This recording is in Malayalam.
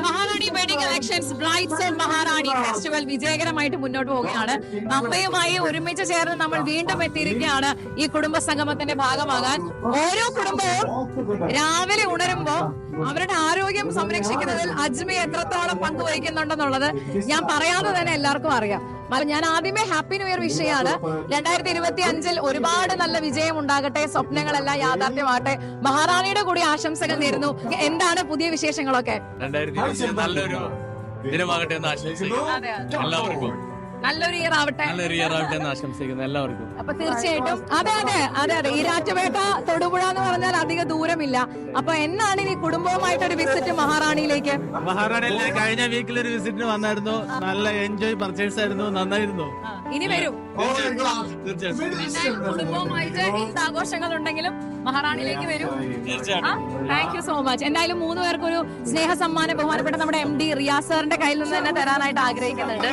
Maharani wedding collections brides and Maharani festival വിജയകരമായിട്ട് മുന്നോട്ട് പോവുകയാണ്. അമ്മയുമായി ഒരുമിച്ച് ചേർന്ന് നമ്മൾ വീണ്ടും എത്തിയിരിക്കുകയാണ് ഈ കുടുംബ സംഗമത്തിന്റെ ഭാഗമാകാൻ. ഓരോ കുടുംബവും രാവിലെ ഉണരുമ്പോ അവരുടെ ആരോഗ്യം സംരക്ഷിക്കുന്നതിൽ അജ്മി എത്രത്തോളം പങ്കുവഹിക്കുന്നുണ്ടെന്നുള്ളത് ഞാൻ പറയാതെ തന്നെ എല്ലാവർക്കും അറിയാം. ഞാൻ ആദ്യമേ ഹാപ്പി ന്യൂ ഇയർ വിഷയമാണ്. 2025 ഒരുപാട് നല്ല വിജയം ഉണ്ടാകട്ടെ, സ്വപ്നങ്ങളെല്ലാം യാഥാർത്ഥ്യമാകട്ടെ. മഹാറാണിയുടെ കൂടി ആശംസകൾ നേരുന്നു. എന്താണ് പുതിയ വിശേഷങ്ങളൊക്കെ? 2025 നല്ലൊരു ദിനമാകട്ടെ എന്ന് ആശംസിക്കുന്നു എല്ലാവർക്കും. നല്ലൊരു ഇയർ ആവട്ടെ, നല്ലൊരു ഇയർ ആവട്ടെ എന്ന് ആശംസിക്കുന്നു എല്ലാവർക്കും. അപ്പൊ തീർച്ചയായിട്ടും അതെ ഈരാറ്റുപേട്ട തൊടുപുഴ എന്ന് പറഞ്ഞാൽ അധിക ദൂരമില്ല. അപ്പൊ എന്നാണ് ഇനി കുടുംബവുമായിട്ടൊരു വിസിറ്റ് മഹാറാണിയിലേക്ക്? മഹാറാണിയിൽ കഴിഞ്ഞ വീക്കിൽ ഒരു വിസിറ്റിന് വന്നായിരുന്നു. നല്ല എൻജോയ് പർച്ചേസ് ആയിരുന്നു, നന്നായിരുന്നു. ഇനി വരും കുടുംബവുമായിട്ട് എന്ത് ആഘോഷങ്ങൾ ഉണ്ടെങ്കിലും മഹാറാണിയിലേക്ക് വരും. Thank you so much. എന്തായാലും 3 പേർക്കൊരു സ്നേഹ സമ്മാനം ബഹുമാനപ്പെട്ട നമ്മുടെ MD റിയാസ് സാറിന്റെ കയ്യിൽ നിന്ന് തന്നെ തരാനായിട്ട് ആഗ്രഹിക്കുന്നുണ്ട്.